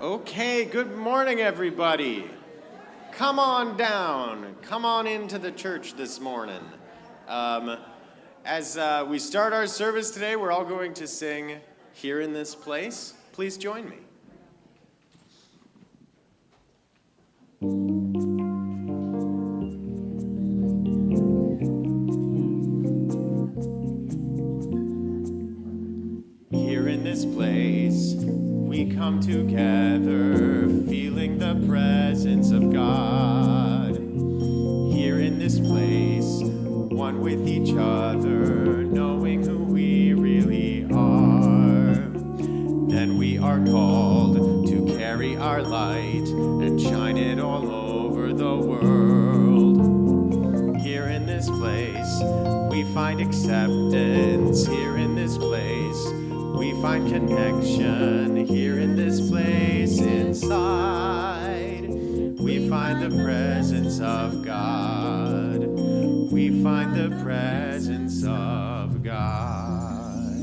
Okay, good morning, everybody. Come on down. Come on into the church this morning. As we start our service today, we're all going to sing Here in This Place. Please join me. Here in this place, we come together, feeling the presence of God. Here in this place, one with each other, knowing who we really are. Then we are called to carry our light and shine it all over the world. Here in this place, we find acceptance. Here in this place, we find connection. Here in this place inside, we find the presence of God. We find the presence of God.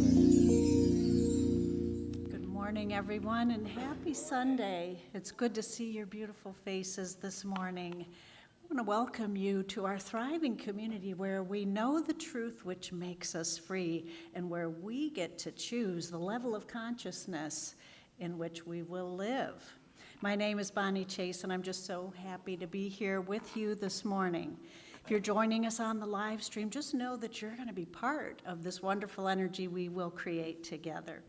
Good morning, everyone, and happy Sunday. It's good to see your beautiful faces this morning. I want to welcome you to our thriving community where we know the truth which makes us free and where we get to choose the level of consciousness in which we will live. My name is Bonnie Chase, and I'm just so happy to be here with you this morning. If you're joining us on the live stream, just know that you're going to be part of this wonderful energy we will create together.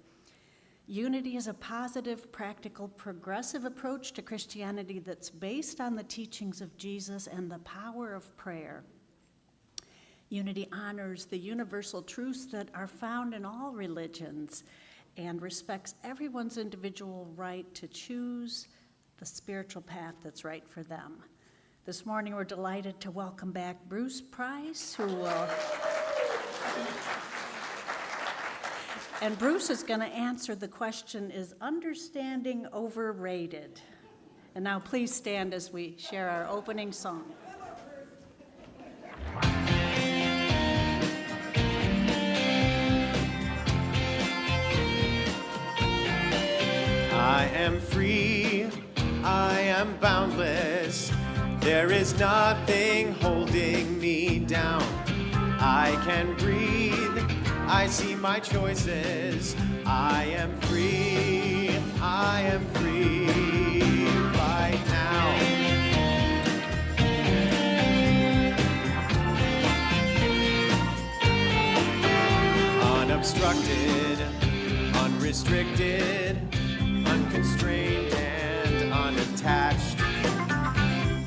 Unity is a positive, practical, progressive approach to Christianity that's based on the teachings of Jesus and the power of prayer. Unity honors the universal truths that are found in all religions and respects everyone's individual right to choose the spiritual path that's right for them. This morning, we're delighted to welcome back Bruce Price, who will... And Bruce is going to answer the question, is understanding overrated? And now please stand as we share our opening song. I am free, I am boundless. There is nothing holding me down. I can breathe, I see my choices. I am free right now. Unobstructed, unrestricted, unconstrained and unattached,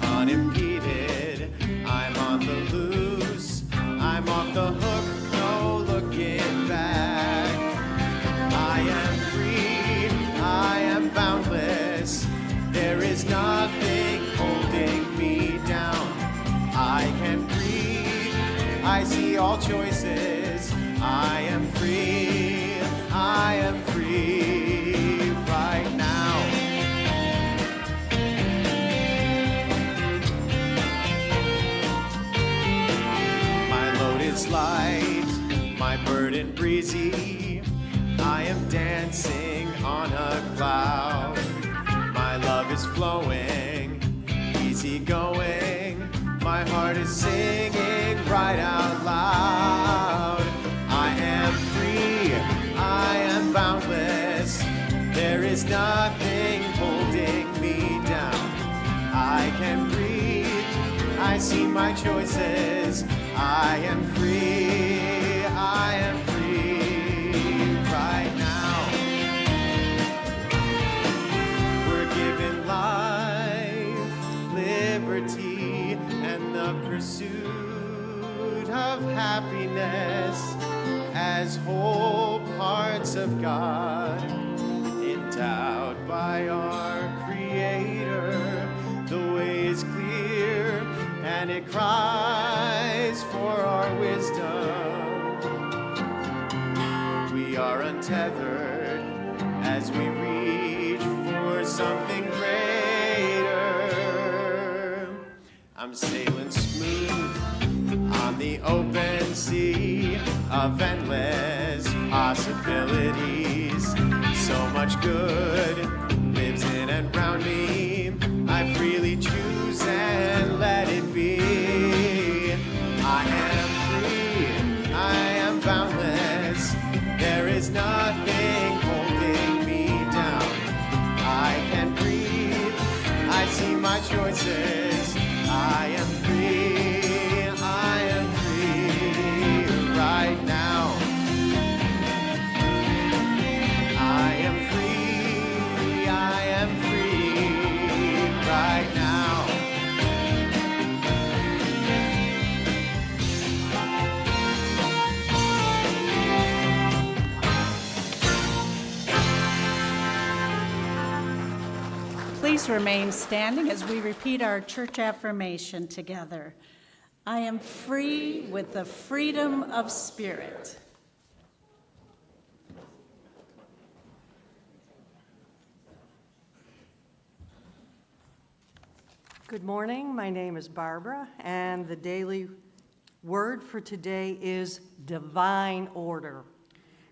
unimpeded. I'm on the loose, I'm off the hook, no looking back. I am free, I am boundless. There is nothing holding me down. I can breathe, I see all choices. I am free right now. My load is light, my burden breezy. I am dancing on a cloud. My love is flowing, easy going. My heart is singing right out loud. I am free, I am boundless. There is nothing holding me down. I can breathe, I see my choices. I am free right now. We're given life, liberty, and the pursuit of happiness as whole parts of God, endowed by our Creator. The way is clear, and it cries for our wisdom. We are untethered as we reach for something greater. I'm sailing smooth on the open sea of endless possibilities. So much good lives in and round me. I freely choose and let it be. I am free, I am boundless. There is nothing holding me down. I can breathe, I see my choices. I am free, I am free right now. I am free, I am free right now. Please remain standing as we repeat our church affirmation together. I am free with the freedom of spirit. Good morning. My name is Barbara, and the daily word for today is divine order.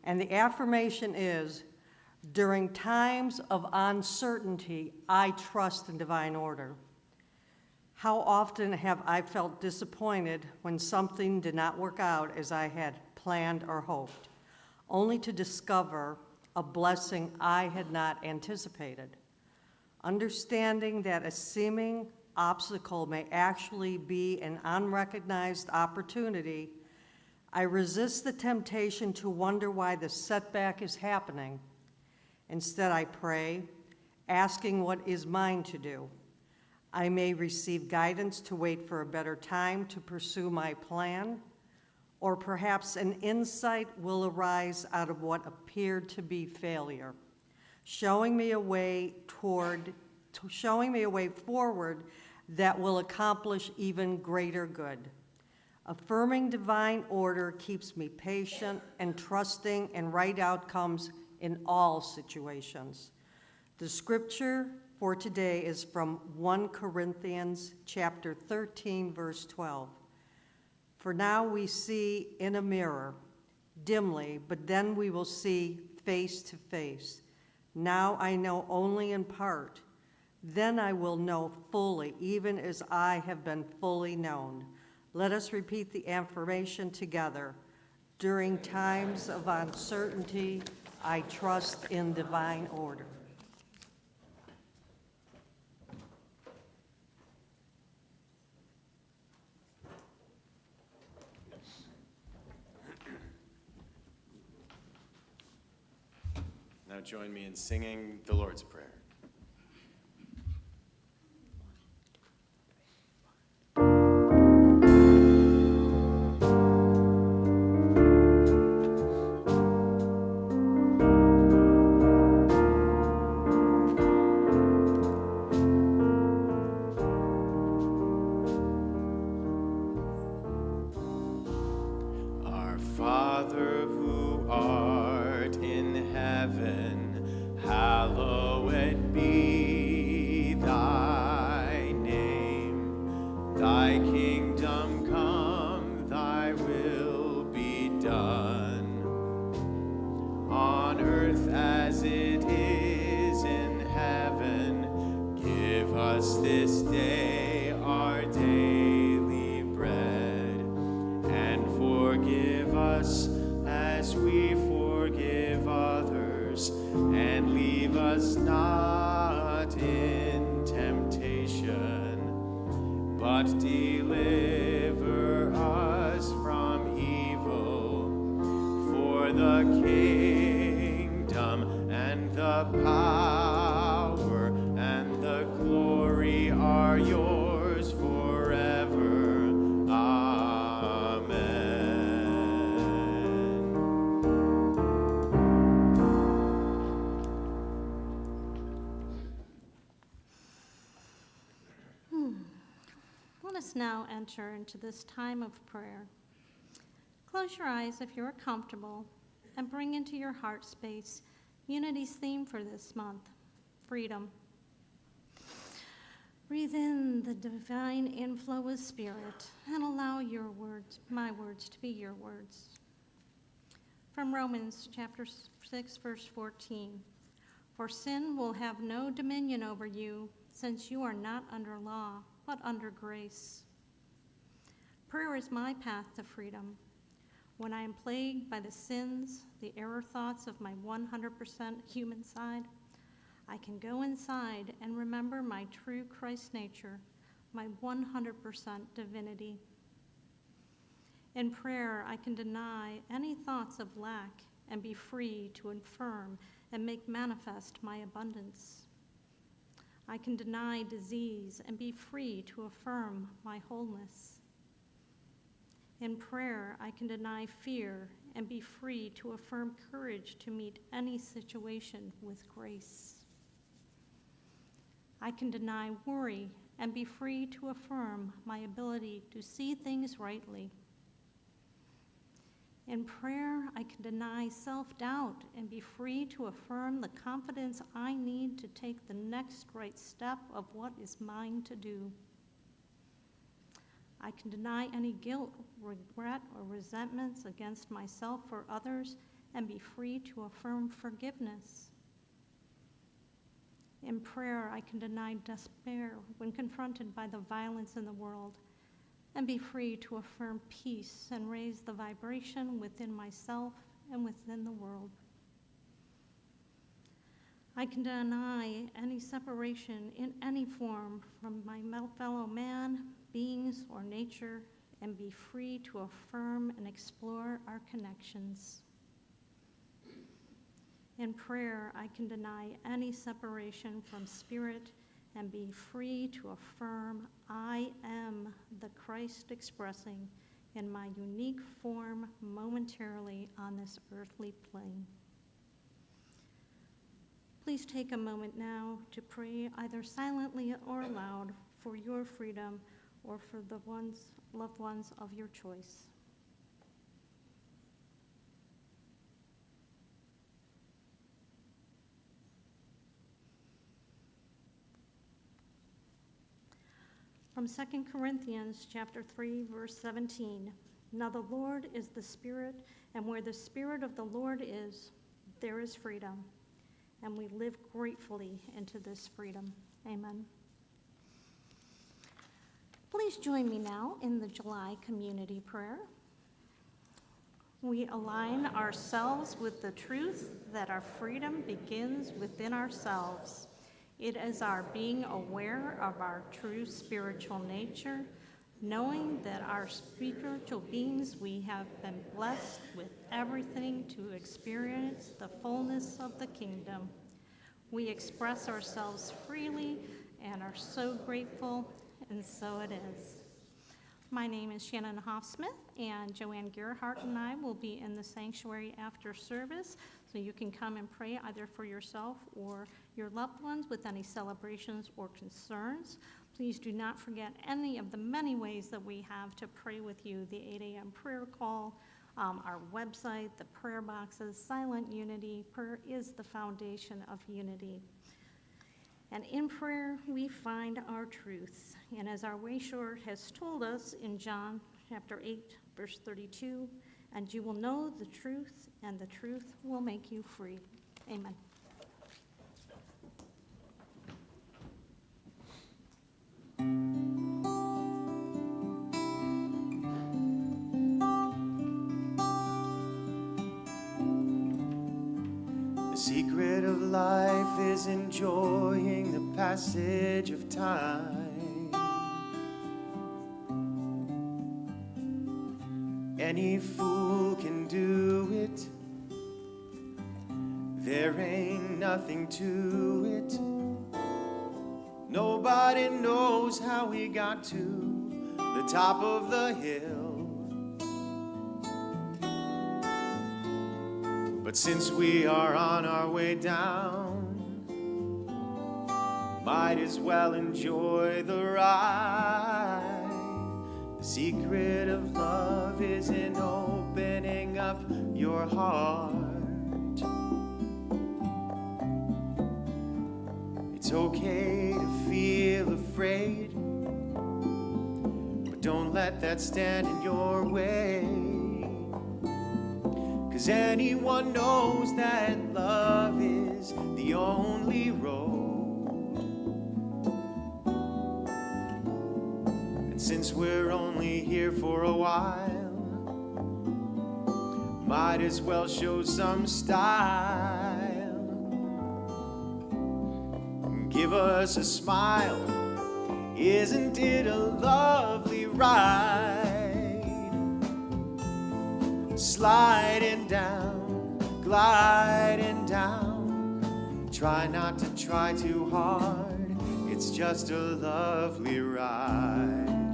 And the affirmation is, during times of uncertainty, I trust in divine order. How often have I felt disappointed when something did not work out as I had planned or hoped, only to discover a blessing I had not anticipated? Understanding that a seeming obstacle may actually be an unrecognized opportunity, I resist the temptation to wonder why the setback is happening. Instead, I pray, asking what is mine to do. I may receive guidance to wait for a better time to pursue my plan, or perhaps an insight will arise out of what appeared to be failure, showing me a way forward that will accomplish even greater good. Affirming divine order keeps me patient and trusting in right outcomes in all situations. The scripture for today is from 1 Corinthians chapter 13, verse 12. For now we see in a mirror, dimly, but then we will see face to face. Now I know only in part. Then I will know fully, even as I have been fully known. Let us repeat the affirmation together. During times of uncertainty, I trust in divine order. Now join me in singing the Lord's Prayer. Our Father who art in heaven, hallowed be thy name. Thy kingdom come, thy will be done, on earth as it is in heaven. Give us this day our daily bread, and forgive us as we forgive others, and leave us not in temptation, but deliver us from evil. For the kingdom and the power and the glory are yours forever. Amen. Let us now enter into this time of prayer. Close your eyes if you are comfortable and bring into your heart space Unity's theme for this month, freedom. Breathe in the divine inflow of spirit and allow your words, my words, to be your words. From Romans chapter 6, verse 14. For sin will have no dominion over you, since you are not under law, but under grace. Prayer is my path to freedom. When I am plagued by the sins, the error thoughts of my 100% human side, I can go inside and remember my true Christ nature, my 100% divinity. In prayer, I can deny any thoughts of lack and be free to affirm and make manifest my abundance. I can deny disease and be free to affirm my wholeness. In prayer, I can deny fear and be free to affirm courage to meet any situation with grace. I can deny worry and be free to affirm my ability to see things rightly. In prayer, I can deny self-doubt and be free to affirm the confidence I need to take the next right step of what is mine to do. I can deny any guilt, regret, or resentments against myself or others and be free to affirm forgiveness. In prayer, I can deny despair when confronted by the violence in the world and be free to affirm peace and raise the vibration within myself and within the world. I can deny any separation in any form from my fellow man, beings, or nature, and be free to affirm and explore our connections. In prayer, I can deny any separation from spirit and be free to affirm I am the Christ expressing in my unique form momentarily on this earthly plane. Please take a moment now to pray either silently or loud for your freedom or for the loved ones of your choice. From 2 Corinthians chapter 3, verse 17. Now the Lord is the Spirit, and where the Spirit of the Lord is, there is freedom. And we live gratefully into this freedom. Amen. Please join me now in the July community prayer. We align ourselves with the truth that our freedom begins within ourselves. It is our being aware of our true spiritual nature, knowing that our spiritual beings, we have been blessed with everything to experience the fullness of the kingdom. We express ourselves freely and are so grateful, and so it is. My name is Shannon Hoffsmith, and Joanne Gerhardt and I will be in the sanctuary after service, so you can come and pray either for yourself or your loved ones with any celebrations or concerns. Please do not forget any of the many ways that we have to pray with you: the 8 a.m. prayer call, our website, the prayer boxes, silent unity. Prayer is the foundation of unity. And in prayer, we find our truth. And as our way short has told us in John chapter 8, verse 32, and you will know the truth, and the truth will make you free. Amen. The secret of life is enjoying the passage of time. Any fool can do it. There ain't nothing to it. Nobody knows how we got to the top of the hill. But since we are on our way down, might as well enjoy the ride. The secret of love is in opening up your heart. It's okay to feel afraid, but don't let that stand in your way. 'cause anyone knows that love is the only road. And since we're only here for a while, might as well show some style. Give us a smile, isn't it a lovely ride? Sliding down, gliding down. Try not to try too hard, it's just a lovely ride.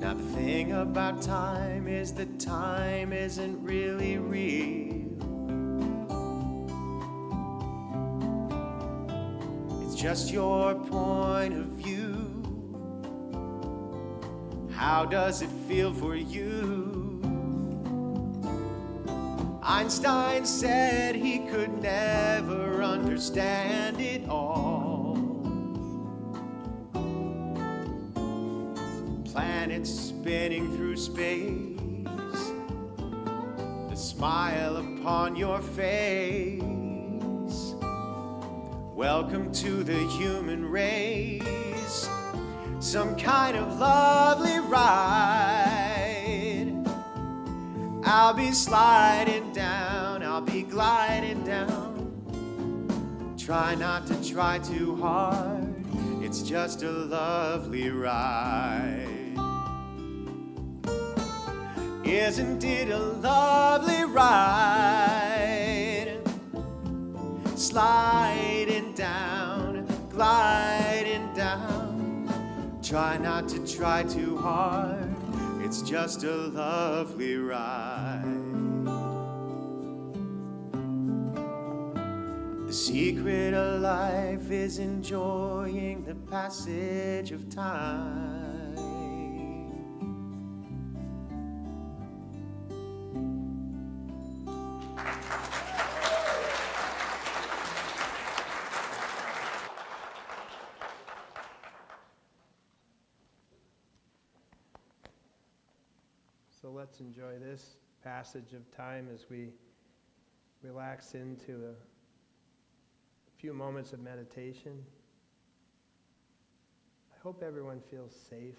Now the thing about time is that time isn't really real. It's just your point of view. How does it feel for you? Einstein said he could never understand it all. Planets spinning through space, the smile upon your face. Welcome to the human race. Some kind of lovely ride. I'll be sliding down, I'll be gliding down. Try not to try too hard, it's just a lovely ride. Isn't it a lovely ride? Sliding down, gliding down. Try not to try too hard, it's just a lovely ride. The secret of life is enjoying the passage of time. So let's enjoy this passage of time as we relax into a few moments of meditation. I hope everyone feels safe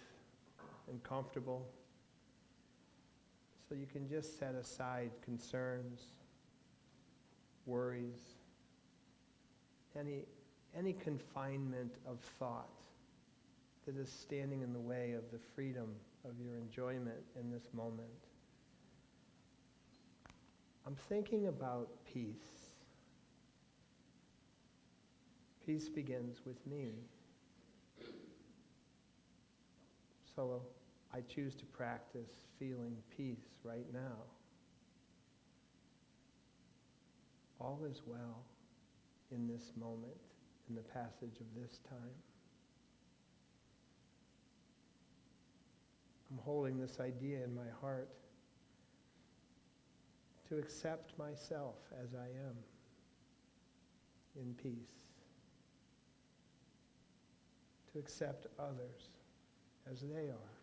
and comfortable, so you can just set aside concerns, worries, any confinement of thought that is standing in the way of the freedom of your enjoyment in this moment. I'm thinking about peace. Peace begins with me. So I choose to practice feeling peace right now. All is well in this moment, in the passage of this time. I'm holding this idea in my heart to accept myself as I am in peace, to accept others as they are.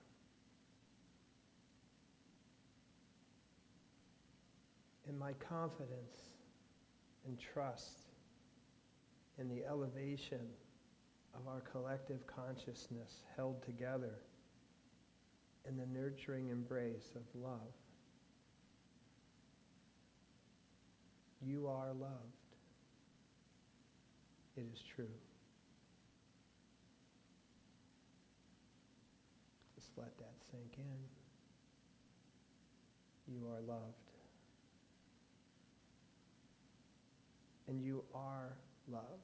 In my confidence and trust in the elevation of our collective consciousness held together in the nurturing embrace of love. You are loved. It is true. Just let that sink in. You are loved. And you are love.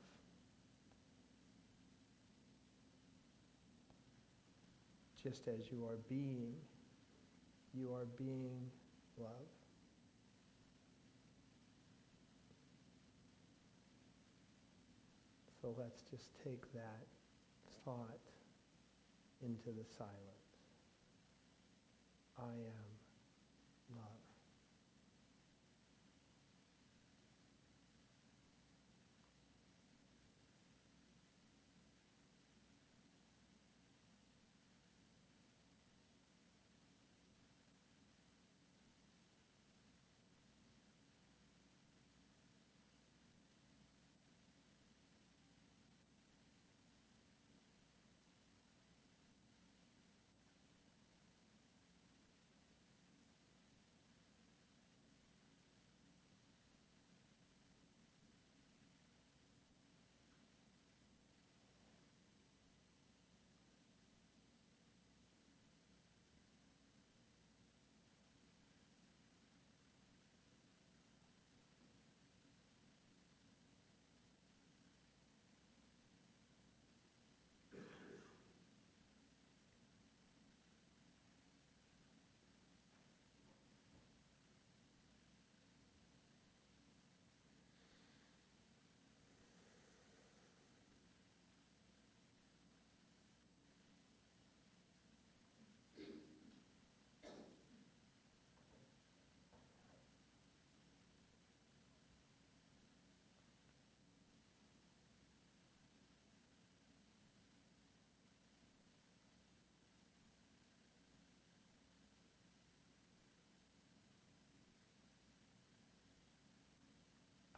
Just as you are being love. So let's just take that thought into the silence. I am love.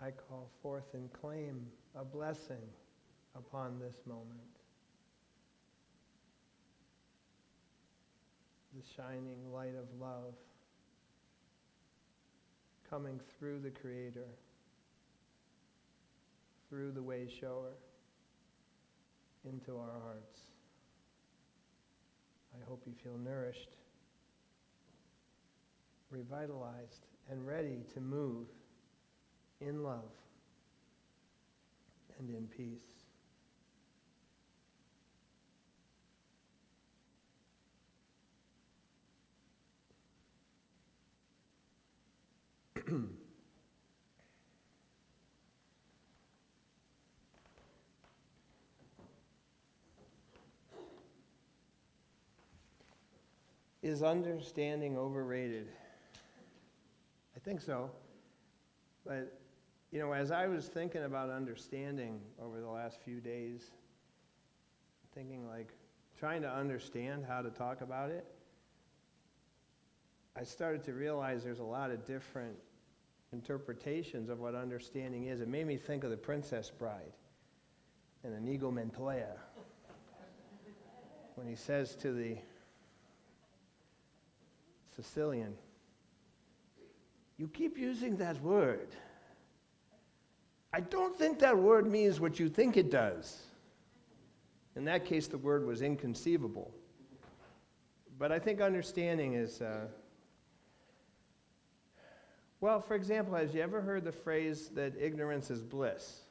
I call forth and claim a blessing upon this moment. The shining light of love coming through the Creator, through the way shower, into our hearts. I hope you feel nourished, revitalized, and ready to move in love and in peace. Is understanding overrated? I think so. But, as I was thinking about understanding over the last few days, thinking trying to understand how to talk about it, I started to realize there's a lot of different interpretations of what understanding is. It made me think of the Princess Bride and Inigo Montoya when he says to the Sicilian, "You keep using that word. I don't think that word means what you think it does." In that case, the word was inconceivable. But I think understanding is, for example, have you ever heard the phrase that ignorance is bliss?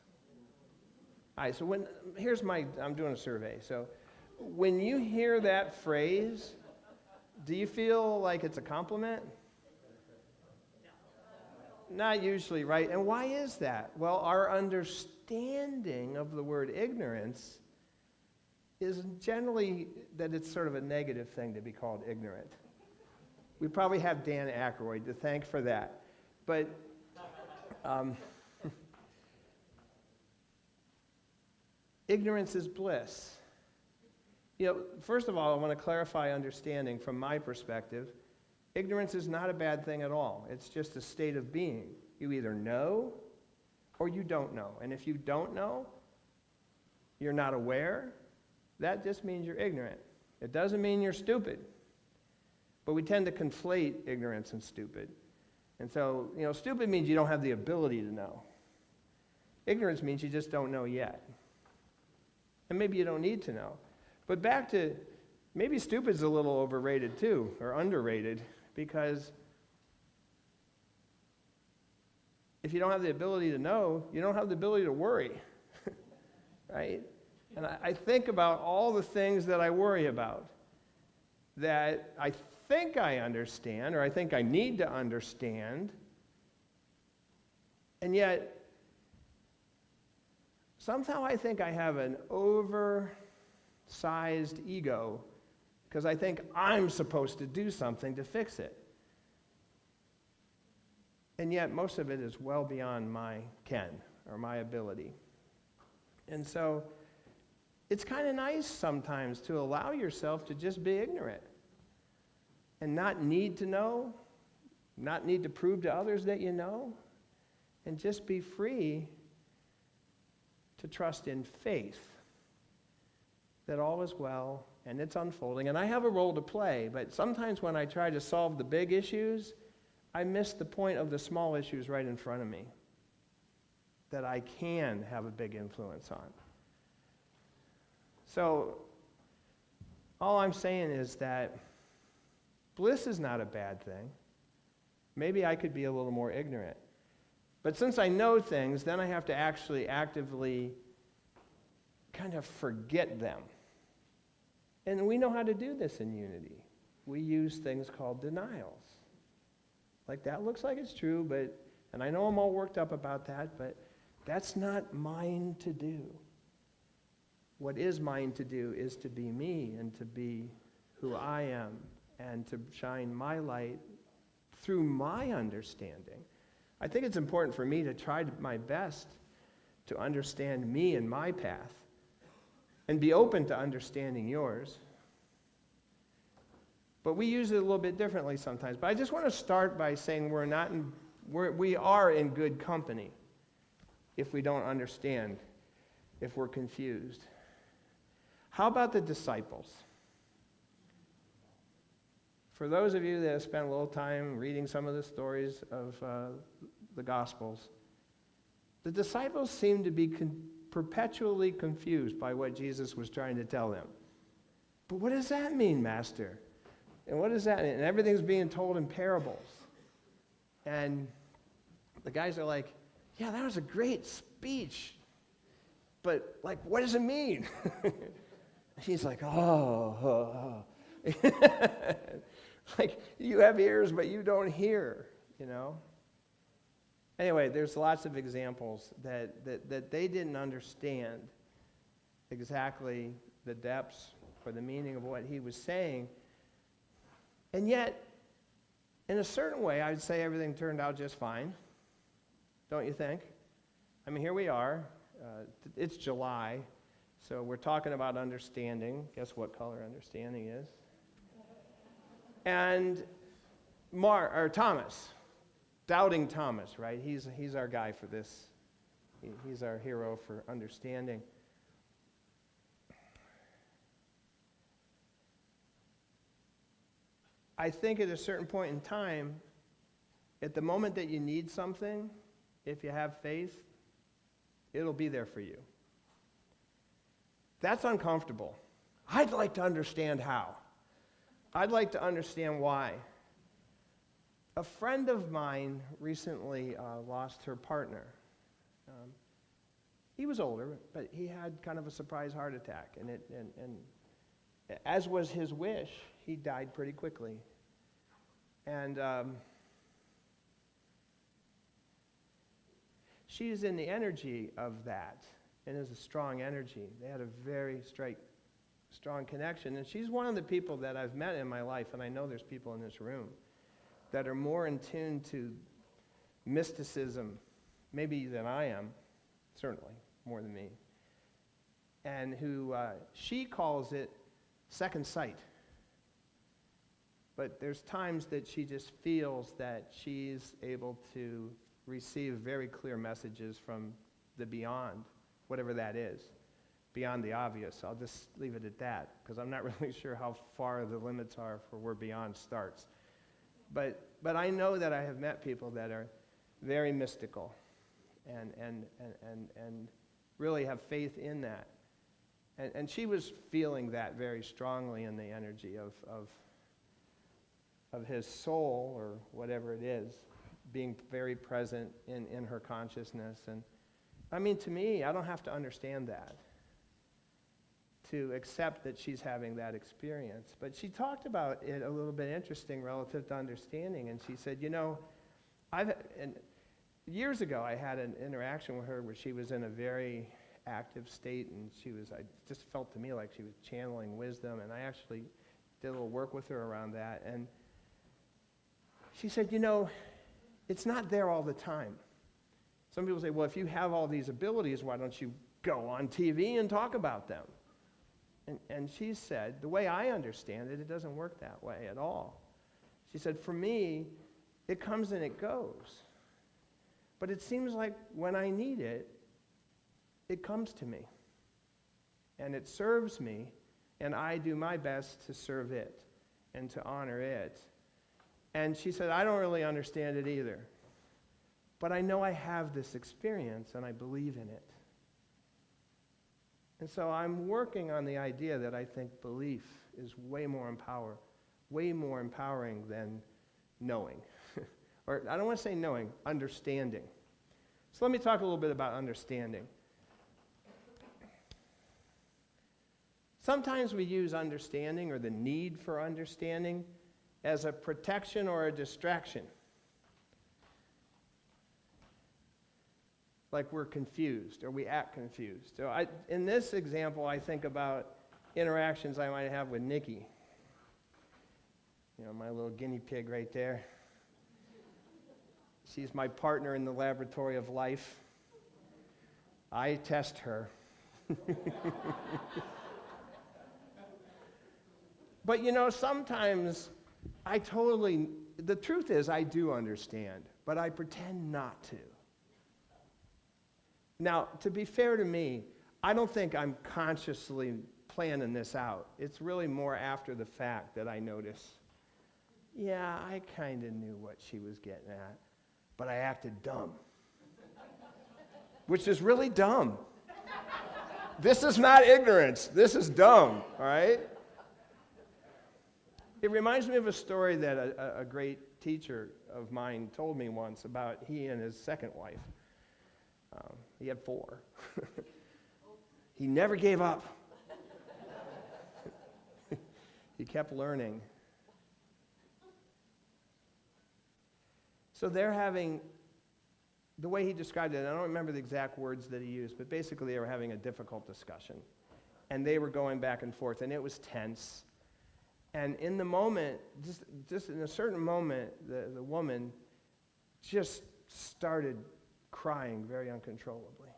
All right, so I'm doing a survey. So when you hear that phrase, do you feel like it's a compliment? Not usually, right? And why is that? Well, our understanding of the word ignorance is generally that it's sort of a negative thing to be called ignorant. We probably have Dan Aykroyd to thank for that. But ignorance is bliss. First of all, I want to clarify understanding from my perspective. Ignorance is not a bad thing at all. It's just a state of being. You either know or you don't know. And if you don't know, you're not aware, that just means you're ignorant. It doesn't mean you're stupid. But we tend to conflate ignorance and stupid. And so, stupid means you don't have the ability to know. Ignorance means you just don't know yet. And maybe you don't need to know. But back to, maybe stupid's a little overrated too, or underrated, because if you don't have the ability to know, you don't have the ability to worry, right? And I think about all the things that I worry about that I think I understand, or I think I need to understand, and yet somehow I think I have an oversized ego because I think I'm supposed to do something to fix it. And yet most of it is well beyond my ken or my ability. And so it's kind of nice sometimes to allow yourself to just be ignorant and not need to know, not need to prove to others that you know, and just be free to trust in faith that all is well and it's unfolding. And I have a role to play, but sometimes when I try to solve the big issues, I miss the point of the small issues right in front of me that I can have a big influence on. So all I'm saying is that bliss is not a bad thing. Maybe I could be a little more ignorant. But since I know things, then I have to actually actively kind of forget them. And we know how to do this in Unity. We use things called denials. Like, that looks like it's true, and I know I'm all worked up about that, but that's not mine to do. What is mine to do is to be me and to be who I am and to shine my light through my understanding. I think it's important for me to try my best to understand me and my path and be open to understanding yours. But we use it a little bit differently sometimes. But I just want to start by saying we are in good company. if we don't understand, if we're confused. How about the disciples? For those of you that have spent a little time reading some of the stories of the Gospels, the disciples seemed to be perpetually confused by what Jesus was trying to tell them. But what does that mean, Master? And what does that mean? And everything's being told in parables. And the guys are like, yeah, that was a great speech. But, like, what does it mean? He's like, oh. Like, you have ears, but you don't hear, you know? Anyway, there's lots of examples that they didn't understand exactly the depths or the meaning of what he was saying. And yet, in a certain way, I would say everything turned out just fine. Don't you think? I mean, here we are. It's July, so we're talking about understanding. Guess what color understanding is? And Thomas, doubting Thomas, right? He's our guy for this. He's our hero for understanding. I think at a certain point in time, at the moment that you need something, if you have faith, it'll be there for you. That's uncomfortable. I'd like to understand how. I'd like to understand why. A friend of mine recently lost her partner. He was older, but he had kind of a surprise heart attack, and as was his wish, he died pretty quickly. And she's in the energy of that, and is a strong energy. They had a very strong connection, and she's one of the people that I've met in my life, and I know there's people in this room that are more in tune to mysticism, maybe than I am, certainly more than me, and who she calls it second sight. But there's times that she just feels that she's able to receive very clear messages from the beyond, whatever that is, beyond the obvious. I'll just leave it at that, because I'm not really sure how far the limits are for where beyond starts. But I know that I have met people that are very mystical and really have faith in that. And she was feeling that very strongly in the energy of his soul, or whatever it is, being very present in her consciousness. And I mean, to me, I don't have to understand that to accept that she's having that experience. But she talked about it a little bit interesting relative to understanding, and she said, you know, years ago I had an interaction with her where she was in a very active state, and I just felt to me like she was channeling wisdom, and I actually did a little work with her around that. And she said, you know, it's not there all the time. Some people say, well, if you have all these abilities, why don't you go on TV and talk about them? And she said, the way I understand it, it doesn't work that way at all. She said, for me, it comes and it goes. But it seems like when I need it, it comes to me. And it serves me, and I do my best to serve it and to honor it. And she said, I don't really understand it either. But I know I have this experience, and I believe in it. And so I'm working on the idea that I think belief is way more empowering than knowing. Or I don't want to say knowing, understanding. So let me talk a little bit about understanding. Sometimes we use understanding, or the need for understanding, as a protection or a distraction. Like we're confused, or we act confused. So in this example, I think about interactions I might have with Nikki. You know, my little guinea pig right there. She's my partner in the laboratory of life. I test her. But you know, sometimes the truth is I do understand, but I pretend not to. Now, to be fair to me, I don't think I'm consciously planning this out. It's really more after the fact that I notice, yeah, I kind of knew what she was getting at, but I acted dumb. Which is really dumb. This is not ignorance. This is dumb, all right? It reminds me of a story that a great teacher of mine told me once about he and his second wife. He had 4. He never gave up. He kept learning. So they're having, the way he described it, I don't remember the exact words that he used, but basically they were having a difficult discussion. And they were going back and forth, and it was tense. And in the moment, just in a certain moment, the woman just started crying very uncontrollably.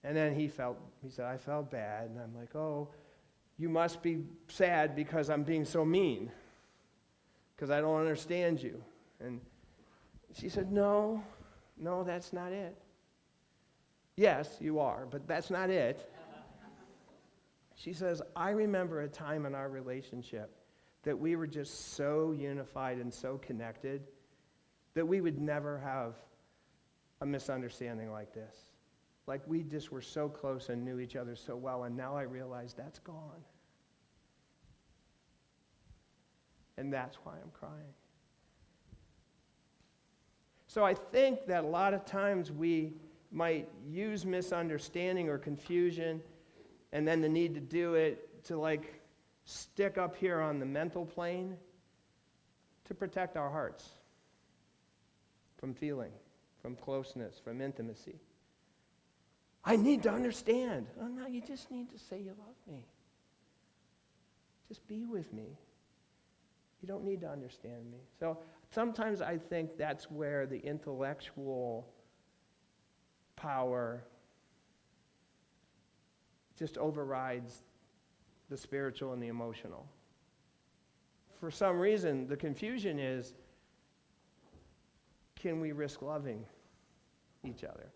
And then he said, I felt bad. And I'm like, oh, you must be sad because I'm being so mean, because I don't understand you. And she said, no, that's not it. Yes, you are, but that's not it. She says, I remember a time in our relationship that we were just so unified and so connected that we would never have a misunderstanding like this. Like we just were so close and knew each other so well, and now I realize that's gone. And that's why I'm crying. So I think that a lot of times we might use misunderstanding or confusion and then the need to do it to like stick up here on the mental plane to protect our hearts from feeling, from closeness, from intimacy. I need to understand. Oh, no, you just need to say you love me. Just be with me. You don't need to understand me. So sometimes I think that's where the intellectual power just overrides the spiritual and the emotional. For some reason, the confusion is, can we risk loving each other?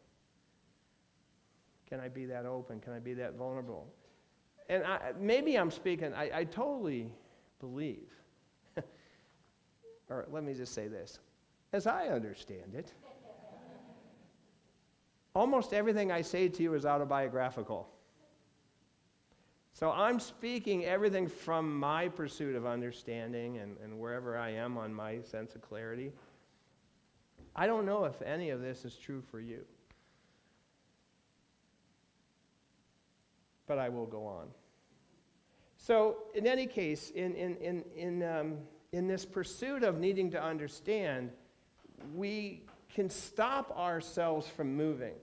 Can I be that open? Can I be that vulnerable? And maybe I'm speaking, I totally believe, or let me just say this, as I understand it, almost everything I say to you is autobiographical. So I'm speaking everything from my pursuit of understanding and wherever I am on my sense of clarity. I don't know if any of this is true for you. But I will go on. So in any case, in this pursuit of needing to understand, we can stop ourselves from moving.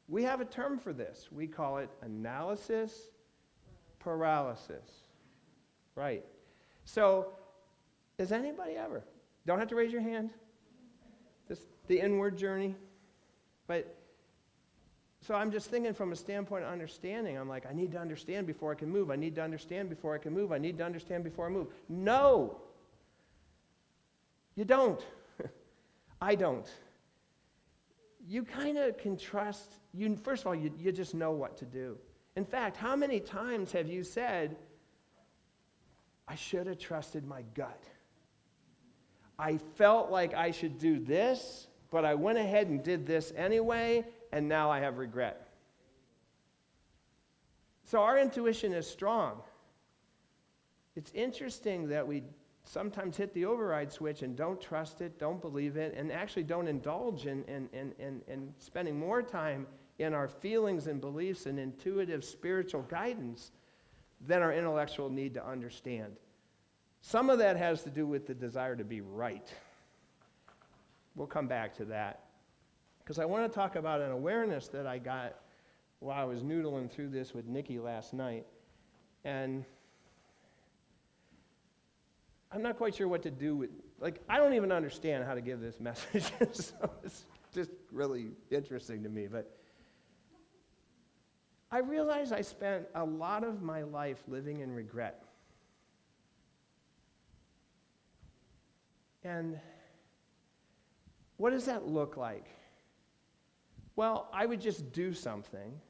We have a term for this. We call it analysis paralysis. Right. So, has anybody ever? Don't have to raise your hand. Just the inward journey. But, so I'm just thinking from a standpoint of understanding. I'm like, I need to understand before I can move. I need to understand before I can move. I need to understand before I move. No. You don't. I don't. You kind of can trust. First of all, you just know what to do. In fact, how many times have you said, I should have trusted my gut. I felt like I should do this, but I went ahead and did this anyway, and now I have regret. So our intuition is strong. It's interesting that we sometimes hit the override switch and don't trust it, don't believe it, and actually don't indulge in spending more time in our feelings and beliefs and intuitive spiritual guidance than our intellectual need to understand. Some of that has to do with the desire to be right. We'll come back to that. Because I want to talk about an awareness that I got while I was noodling through this with Nikki last night. And I'm not quite sure what to do with, I don't even understand how to give this message. So it's just really interesting to me. But I realized I spent a lot of my life living in regret. And what does that look like? Well, I would just do something,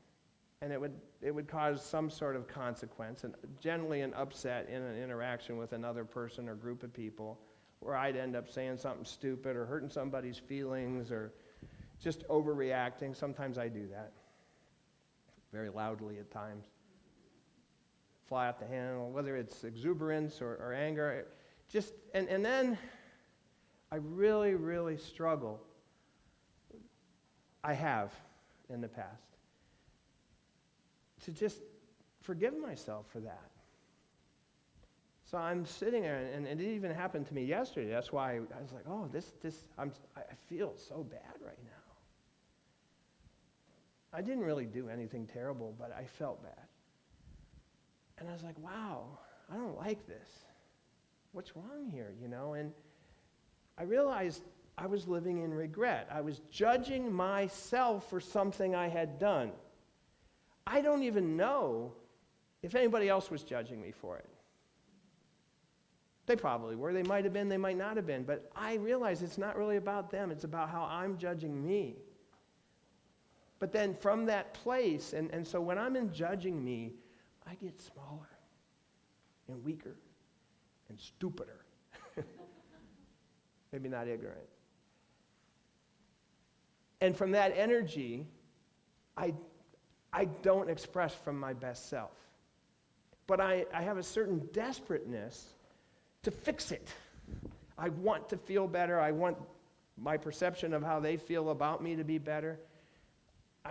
and it would cause some sort of consequence, and generally an upset in an interaction with another person or group of people, where I'd end up saying something stupid or hurting somebody's feelings or just overreacting. Sometimes I do that, very loudly at times. Fly off the handle, whether it's exuberance or anger. And then I really, really struggle. I have in the past. To just forgive myself for that. So I'm sitting there, and it even happened to me yesterday. That's why I was like, oh, I feel so bad right now. I didn't really do anything terrible, but I felt bad. And I was like, wow, I don't like this. What's wrong here, And I realized I was living in regret. I was judging myself for something I had done. I don't even know if anybody else was judging me for it. They probably were. They might have been, they might not have been. But I realized it's not really about them. It's about how I'm judging me. But then from that place, and so when I'm in judging me, I get smaller and weaker and stupider. Maybe not ignorant. And from that energy, I don't express from my best self. But I have a certain desperateness to fix it. I want to feel better. I want my perception of how they feel about me to be better.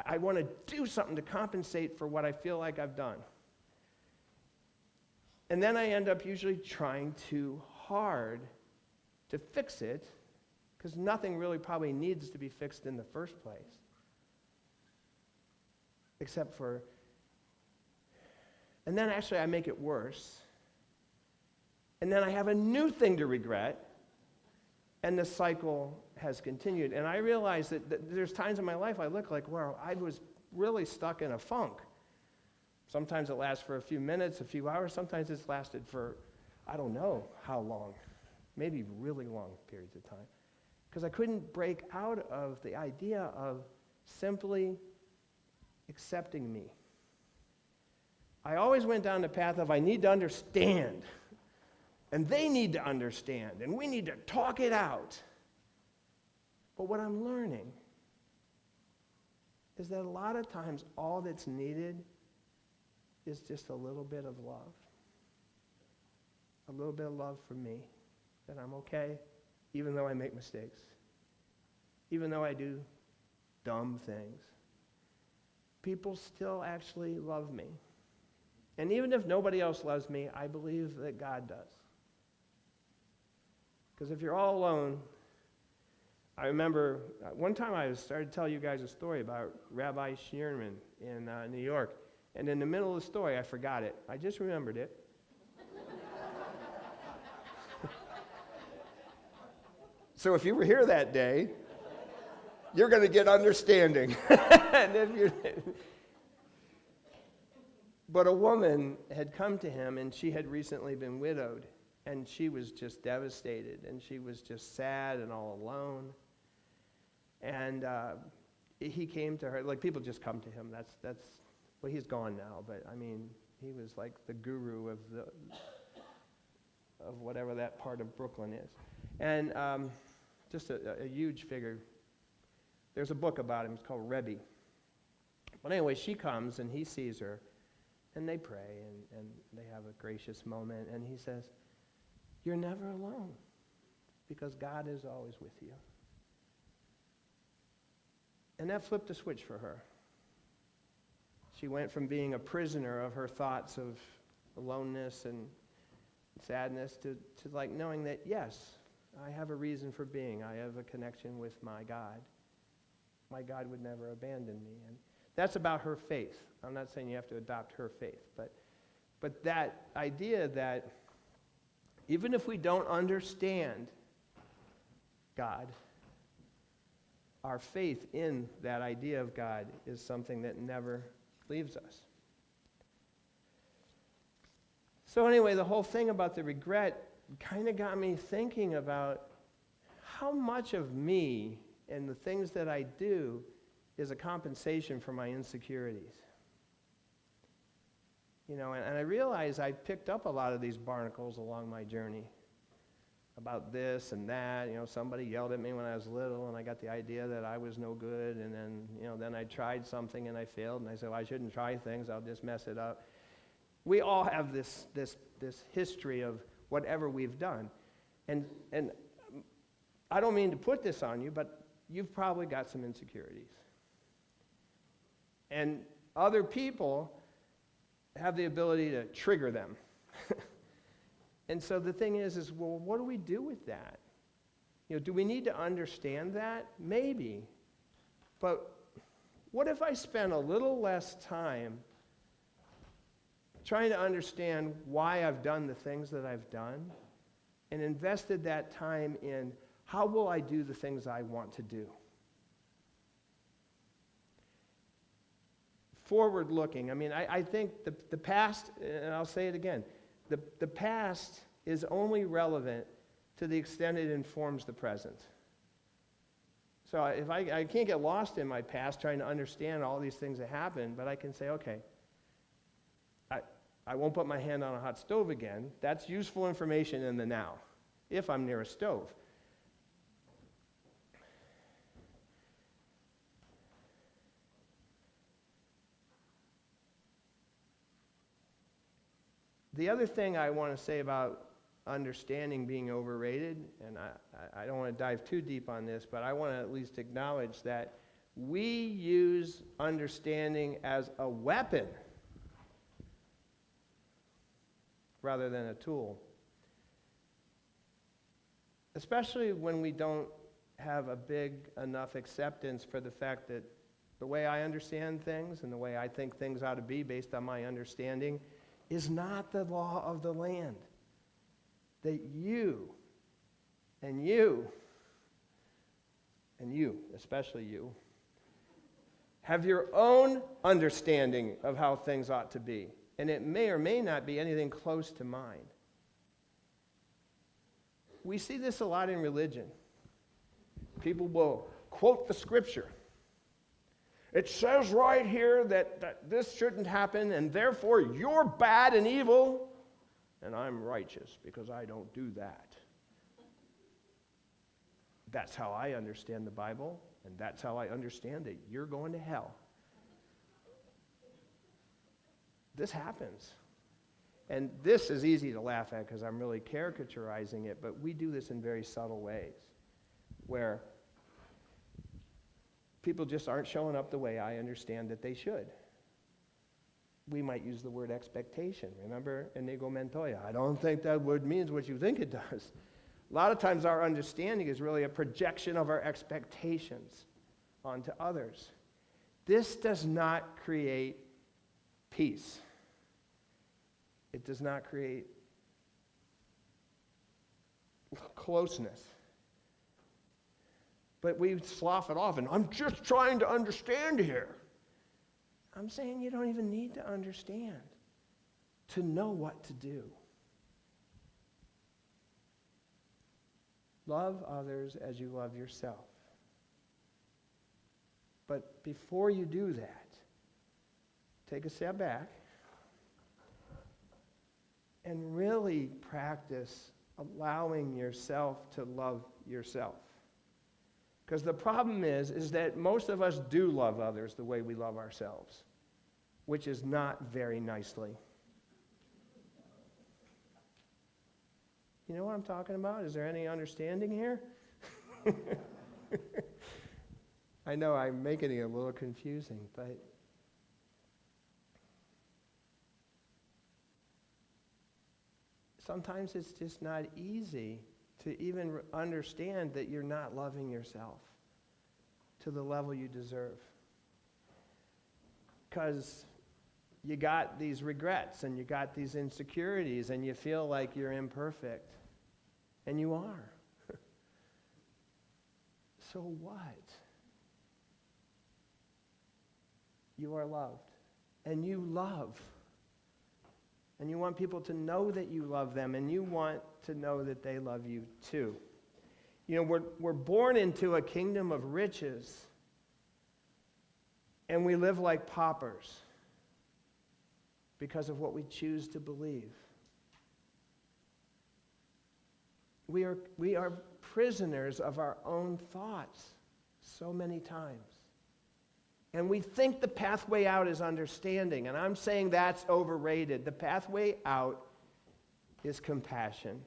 I want to do something to compensate for what I feel like I've done. And then I end up usually trying too hard to fix it, because nothing really probably needs to be fixed in the first place. Except for, and then actually I make it worse. And then I have a new thing to regret, and the cycle has continued. And I realize that there's times in my life I look like, well, I was really stuck in a funk. Sometimes it lasts for a few minutes, a few hours. Sometimes it's lasted for, I don't know how long, maybe really long periods of time. Because I couldn't break out of the idea of simply accepting me. I always went down the path of I need to understand, and they need to understand, and we need to talk it out. But what I'm learning is that a lot of times all that's needed is just a little bit of love. A little bit of love for me, that I'm okay, even though I make mistakes, even though I do dumb things. People still actually love me. And even if nobody else loves me, I believe that God does. Because if you're all alone, I remember one time I started to tell you guys a story about Rabbi Schneerman in New York. And in the middle of the story, I forgot it. I just remembered it. So if you were here that day, you're going to get understanding. And if you're... But a woman had come to him, and she had recently been widowed, and she was just devastated, and she was just sad and all alone. And he came to her, like people just come to him. That's well, he's gone now, but I mean, he was like the guru of whatever that part of Brooklyn is, and just a huge figure. There's a book about him. It's called Rebbe. But anyway, she comes and he sees her, and they pray and they have a gracious moment, and he says, "You're never alone, because God is always with you." And that flipped a switch for her. She went from being a prisoner of her thoughts of aloneness and sadness to like knowing that, yes, I have a reason for being. I have a connection with my God. My God would never abandon me. And that's about her faith. I'm not saying you have to adopt her faith, but that idea that even if we don't understand God, our faith in that idea of God is something that never leaves us. So anyway, the whole thing about the regret kind of got me thinking about how much of me and the things that I do is a compensation for my insecurities. You know, and I realize I picked up a lot of these barnacles along my journey about this and that. You know, somebody yelled at me when I was little, and I got the idea that I was no good, and then, you know, then I tried something and I failed, and I said, well, I shouldn't try things, I'll just mess it up. We all have this history of whatever we've done. And I don't mean to put this on you, but you've probably got some insecurities. And other people have the ability to trigger them. And so the thing is, well, what do we do with that? You know, do we need to understand that? Maybe. But what if I spend a little less time trying to understand why I've done the things that I've done, and invested that time in how will I do the things I want to do? Forward looking, I mean, I think the past, and I'll say it again, the past is only relevant to the extent it informs the present. So if I can't get lost in my past trying to understand all these things that happened, but I can say, okay, I won't put my hand on a hot stove again. That's useful information in the now, if I'm near a stove. The other thing I want to say about understanding being overrated, and I don't want to dive too deep on this, but I want to at least acknowledge that we use understanding as a weapon rather than a tool. Especially when we don't have a big enough acceptance for the fact that the way I understand things and the way I think things ought to be based on my understanding is not the law of the land. That you, and you, and you, especially you, have your own understanding of how things ought to be. And it may or may not be anything close to mine. We see this a lot in religion. People will quote the scripture. It says right here that this shouldn't happen, and therefore you're bad and evil, and I'm righteous because I don't do that. That's how I understand the Bible, and that's how I understand that you're going to hell. This happens. And this is easy to laugh at because I'm really caricaturizing it, but we do this in very subtle ways where people just aren't showing up the way I understand that they should. We might use the word expectation. Remember, Inigo Montoya? I don't think that word means what you think it does. A lot of times our understanding is really a projection of our expectations onto others. This does not create peace. It does not create closeness. But we slough it off, and I'm just trying to understand here. I'm saying you don't even need to understand to know what to do. Love others as you love yourself. But before you do that, take a step back and really practice allowing yourself to love yourself. Because the problem is that most of us do love others the way we love ourselves, which is not very nicely. You know what I'm talking about? Is there any understanding here? I know I'm making it a little confusing, but sometimes it's just not easy to even understand that you're not loving yourself to the level you deserve. Because you got these regrets and you got these insecurities and you feel like you're imperfect. And you are. So what? You are loved. And you love. And you want people to know that you love them, and you want to know that they love you too. You know, we're born into a kingdom of riches, and we live like paupers because of what we choose to believe. We are prisoners of our own thoughts so many times. And we think the pathway out is understanding, and I'm saying that's overrated. The pathway out is compassion.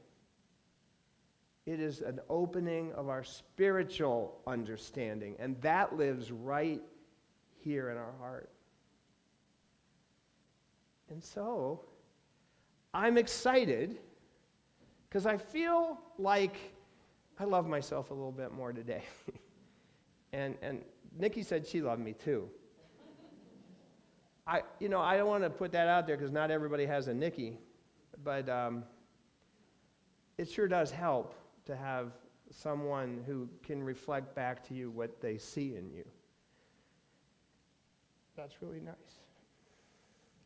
It is an opening of our spiritual understanding, and that lives right here in our heart. And so, I'm excited because I feel like I love myself a little bit more today. and Nikki said she loved me too. I don't want to put that out there because not everybody has a Nikki, but it sure does help to have someone who can reflect back to you what they see in you. That's really nice.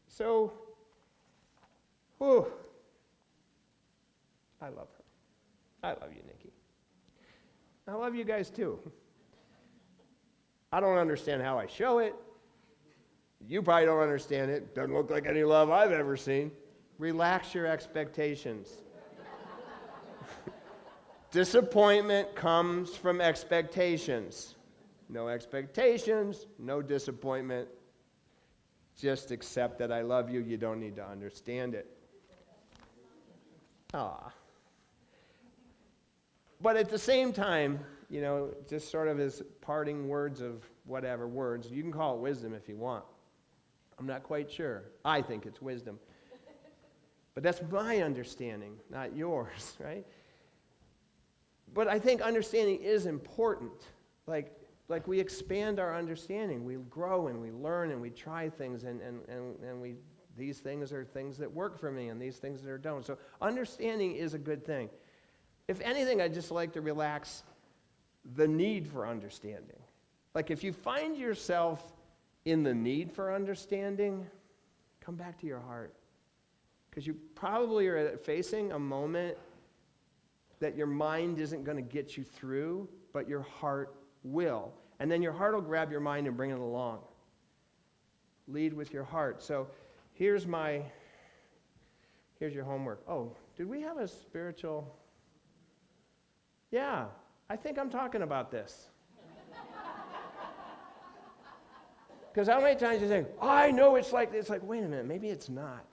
So, I love her. I love you, Nikki. I love you guys too. I don't understand how I show it. You probably don't understand it. Doesn't look like any love I've ever seen. Relax your expectations. Disappointment comes from expectations. No expectations, no disappointment. Just accept that I love you. You don't need to understand it. But at the same time, just sort of as parting words of whatever words, you can call it wisdom if you want. I'm not quite sure. I think it's wisdom. But that's my understanding, not yours, right? But I think understanding is important. Like we expand our understanding. We grow and we learn and we try things and these things are things that work for me and these things that don't. So understanding is a good thing. If anything, I'd just like to relax the need for understanding. Like if you find yourself in the need for understanding, come back to your heart. Because you probably are facing a moment that your mind isn't going to get you through, but your heart will. And then your heart will grab your mind and bring it along. Lead with your heart. So here's your homework. Oh, did we have a spiritual? Yeah, I think I'm talking about this. Because how many times you think, I know it's like this. It's like, wait a minute, maybe it's not.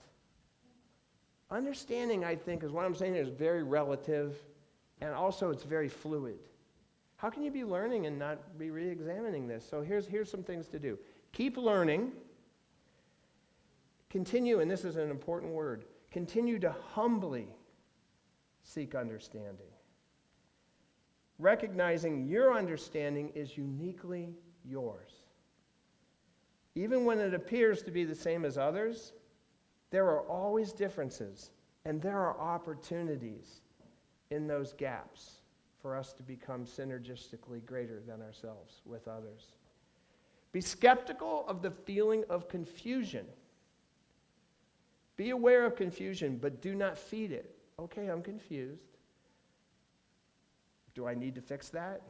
Understanding, I think, is what I'm saying is very relative, and also it's very fluid. How can you be learning and not be re-examining this? So here's some things to do. Keep learning. Continue, and this is an important word, continue to humbly seek understanding. Recognizing your understanding is uniquely yours. Even when it appears to be the same as others, there are always differences, and there are opportunities in those gaps for us to become synergistically greater than ourselves with others. Be skeptical of the feeling of confusion. Be aware of confusion, but do not feed it. Okay, I'm confused. Do I need to fix that?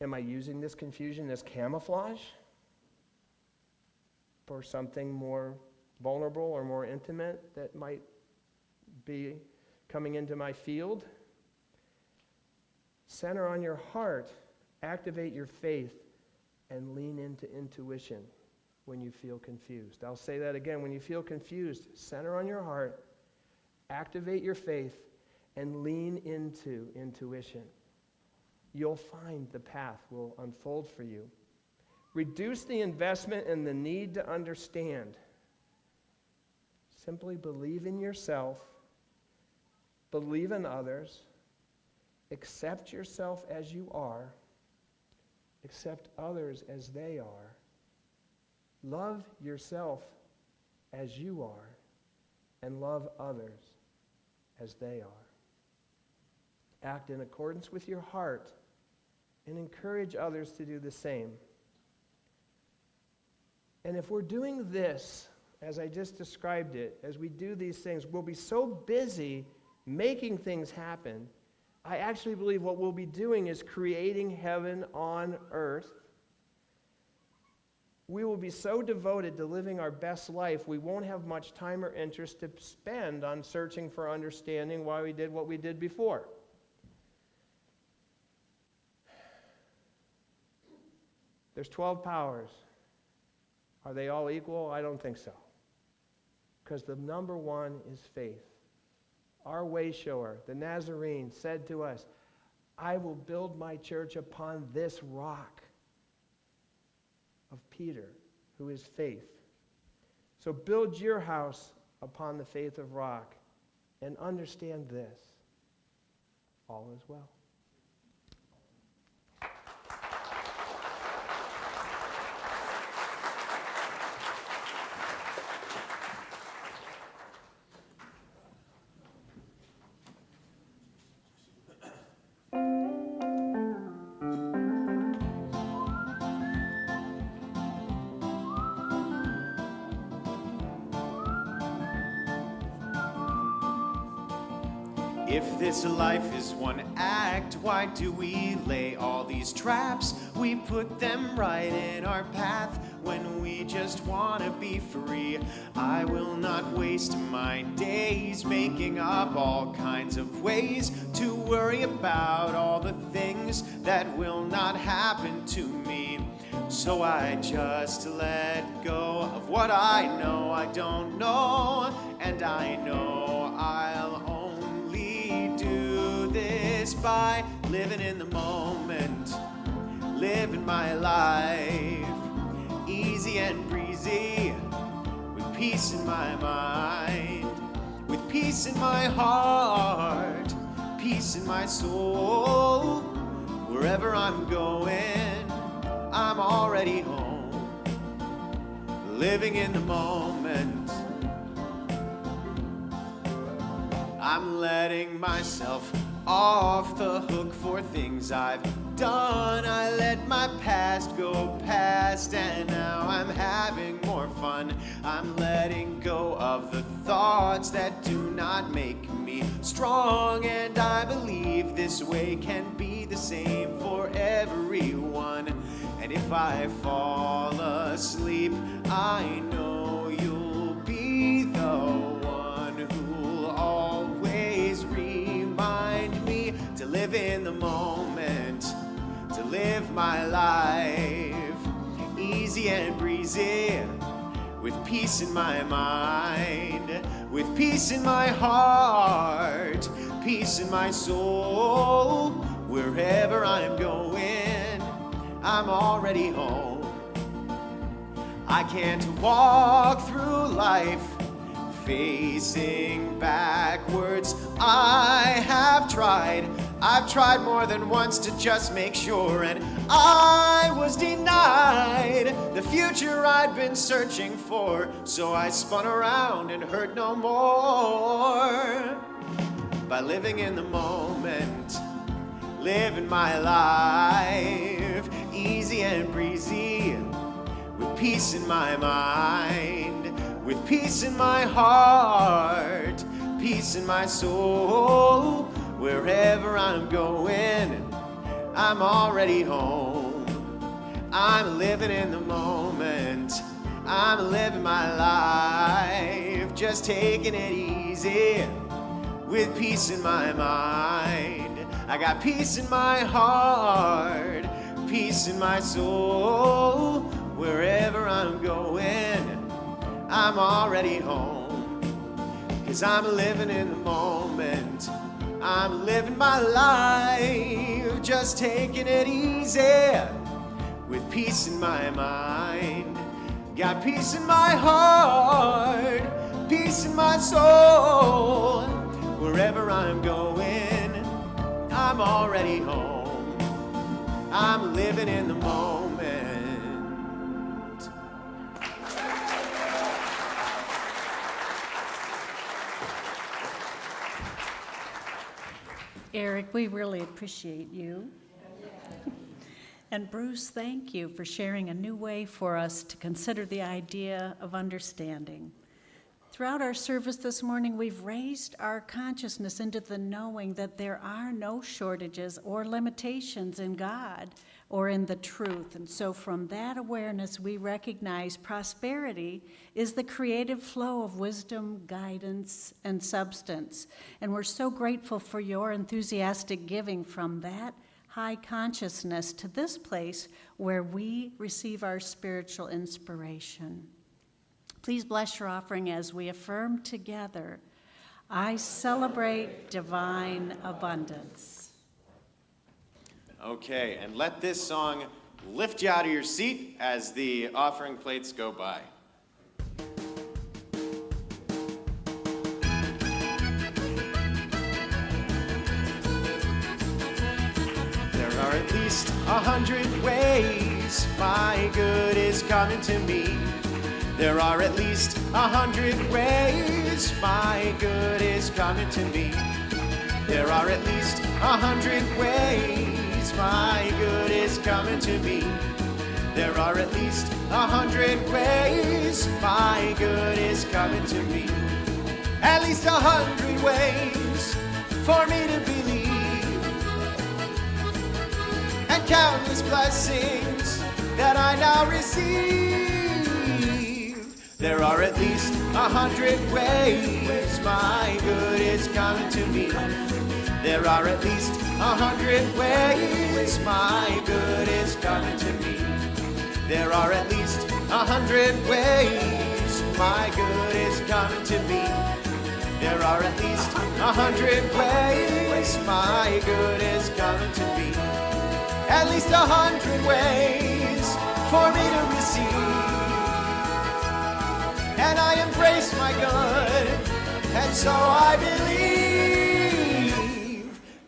Am I using this confusion as camouflage for something more vulnerable or more intimate that might be coming into my field? Center on your heart, activate your faith, and lean into intuition when you feel confused. I'll say that again. When you feel confused, center on your heart, activate your faith, and lean into intuition. You'll find the path will unfold for you. Reduce the investment and the need to understand. Simply believe in yourself, believe in others, accept yourself as you are, accept others as they are, love yourself as you are, and love others as they are. Act in accordance with your heart and encourage others to do the same. And if we're doing this, as I just described it, as we do these things, we'll be so busy making things happen. I actually believe what we'll be doing is creating heaven on earth we will be so devoted to living our best life, we won't have much time or interest to spend on searching for understanding why we did what we did before. There's 12 powers. Are they all equal? I don't think so. Because the number one is faith. Our way shower, the Nazarene, said to us, I will build my church upon this rock of Peter, who is faith. So build your house upon the faith of rock and understand this. All is well. If this life is one act, why do we lay all these traps? We put them right in our path when we just want to be free. I will not waste my days making up all kinds of ways to worry about all the things that will not happen to me. So I just let go of what I know I don't know, and I know I'll only do this by living in the moment, living my life easy and breezy, with peace in my mind, with peace in my heart, peace in my soul. Wherever I'm going, I'm already home, living in the moment. I'm letting myself off the hook for things I've done. I let my past go past, and now I'm having more fun. I'm letting go of the thoughts that do not make me strong, and I believe this way can be the same for everyone. And if I fall asleep, I know you'll be the one who'll always remind me to live in the moment, to live my life easy and breezy, with peace in my mind, with peace in my heart, peace in my soul. Wherever I'm going, I'm already home. I can't walk through life facing backwards. I've tried more than once to just make sure, and I was denied the future I'd been searching for. So I spun around and hurt no more by living in the moment, living my life easy and breezy, with peace in my mind, with peace in my heart, peace in my soul. Wherever I'm going, I'm already home. I'm living in the moment, I'm living my life, just taking it easy, with peace in my mind. I got peace in my heart, peace in my soul. Wherever I'm going, I'm already home. 'Cause I'm living in the moment, I'm living my life, just taking it easy, with peace in my mind. Got peace in my heart, peace in my soul. Wherever I'm going, I'm already home. I'm living in the moment. Eric, we really appreciate you. And Bruce, thank you for sharing a new way for us to consider the idea of understanding. Throughout our service this morning, we've raised our consciousness into the knowing that there are no shortages or limitations in God or in the truth. And so from that awareness, we recognize prosperity is the creative flow of wisdom, guidance, and substance. And we're so grateful for your enthusiastic giving from that high consciousness to this place where we receive our spiritual inspiration. Please bless your offering as we affirm together, I celebrate divine abundance. Okay, and let this song lift you out of your seat as the offering plates go by. There are at least 100 ways my good is coming to me. There are at least 100 ways my good is coming to me. There are at least 100 ways my good is coming to me. There are at least 100 ways my good is coming to me. At least 100 ways for me to believe. And countless blessings that I now receive. There are at least 100 ways my good is coming to me. There are at least 100 ways my good is coming to me. There are at least 100 ways my good is coming to me. There are at least 100 ways my good is coming to me. At least 100 ways for me to receive. And I embrace my good, and so I believe.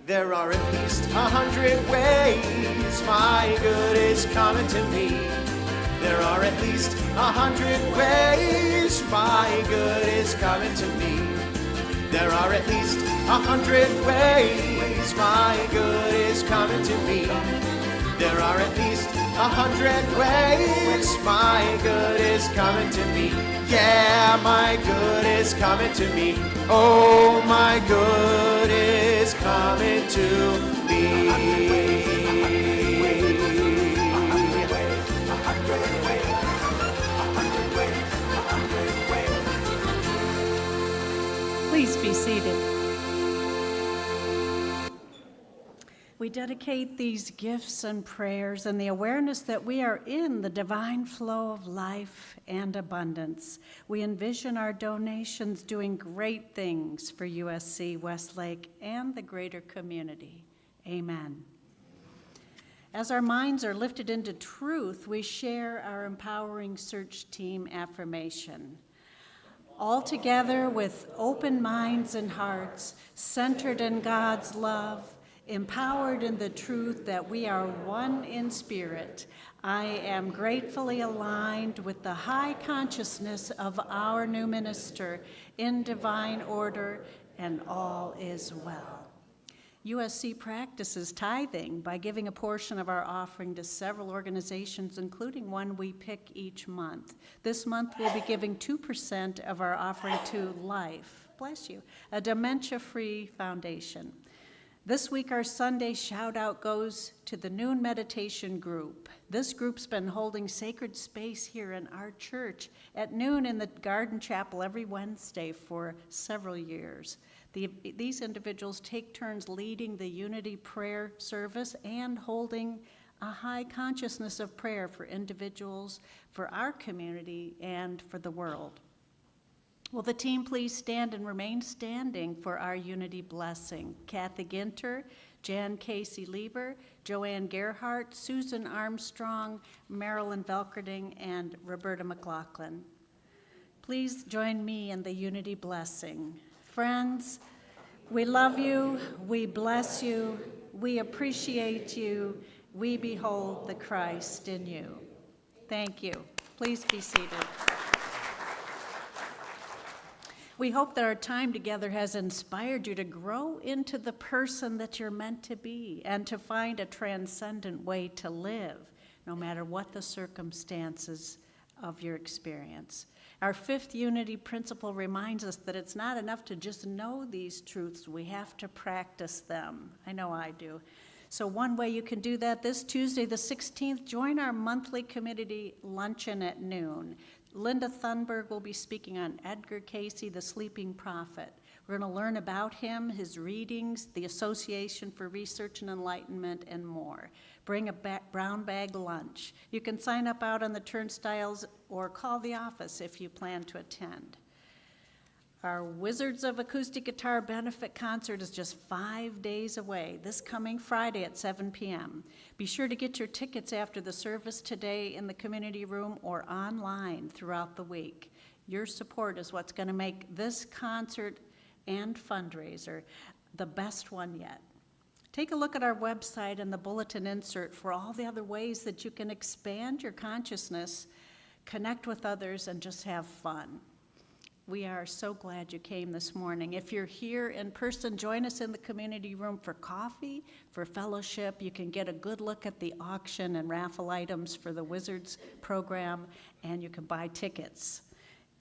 There are at least 100 ways my good is coming to me. There are at least 100 ways my good is coming to me. There are at least 100 ways my good is coming to me. There are at least 100 ways my good is coming to me. Yeah, my good is coming to me. Oh, my good is coming to me. Please be seated. We dedicate these gifts and prayers and the awareness that we are in the divine flow of life and abundance. We envision our donations doing great things for USC, Westlake, and the greater community. Amen. As our minds are lifted into truth, we share our empowering search team affirmation. All together with open minds and hearts, centered in God's love, empowered in the truth that we are one in spirit, I am gratefully aligned with the high consciousness of our new minister in divine order, and all is well. USC practices tithing by giving a portion of our offering to several organizations, including one we pick each month. This month we'll be giving 2% of our offering to Life, bless you, a dementia-free foundation. This week, our Sunday shout-out goes to the Noon Meditation Group. This group's been holding sacred space here in our church at noon in the Garden Chapel every Wednesday for several years. These individuals take turns leading the unity prayer service and holding a high consciousness of prayer for individuals, for our community, and for the world. Will the team please stand and remain standing for our unity blessing? Kathy Ginter, Jan Casey Lieber, Joanne Gerhardt, Susan Armstrong, Marilyn Velkerding, and Roberta McLaughlin. Please join me in the unity blessing. Friends, we love you, we bless you, we appreciate you, we behold the Christ in you. Thank you. Please be seated. We hope that our time together has inspired you to grow into the person that you're meant to be and to find a transcendent way to live, no matter what the circumstances of your experience. Our fifth unity principle reminds us that it's not enough to just know these truths. We have to practice them. I know I do. So one way you can do that, this Tuesday, the 16th, join our monthly community luncheon at noon. Linda Thunberg will be speaking on Edgar Cayce, the Sleeping Prophet. We're going to learn about him, his readings, the Association for Research and Enlightenment, and more. Bring a brown bag lunch. You can sign up out on the turnstiles or call the office if you plan to attend. Our Wizards of Acoustic Guitar benefit concert is just 5 days away, this coming Friday at 7 p.m. Be sure to get your tickets after the service today in the community room or online throughout the week. Your support is what's going to make this concert and fundraiser the best one yet. Take a look at our website and the bulletin insert for all the other ways that you can expand your consciousness, connect with others, and just have fun. We are so glad you came this morning. If you're here in person, join us in the community room for coffee, for fellowship. You can get a good look at the auction and raffle items for the Wizards program, and you can buy tickets.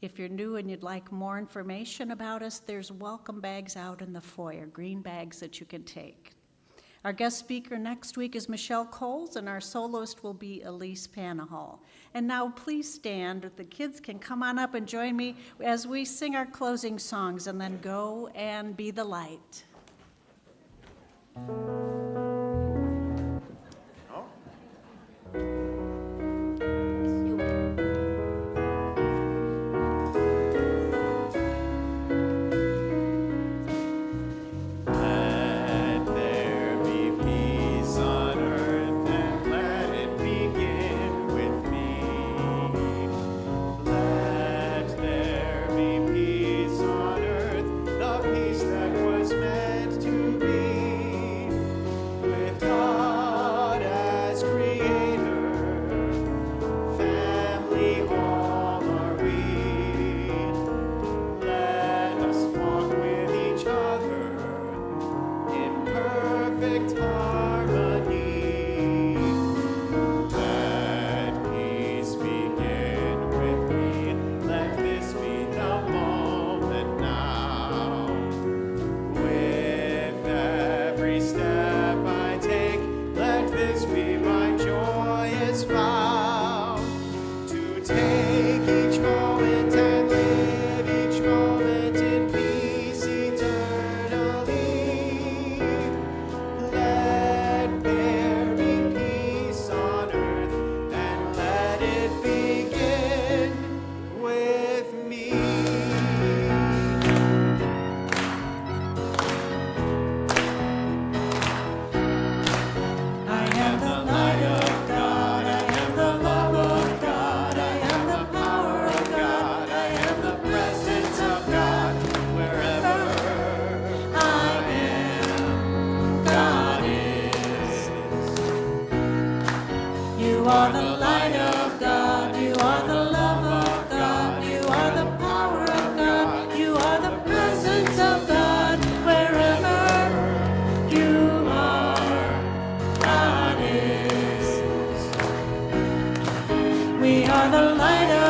If you're new and you'd like more information about us, there's welcome bags out in the foyer, green bags that you can take. Our guest speaker next week is Michelle Coles, and our soloist will be Elise Panahall. And now please stand. The kids can come on up and join me as we sing our closing songs, and then go and be the light. We are the light of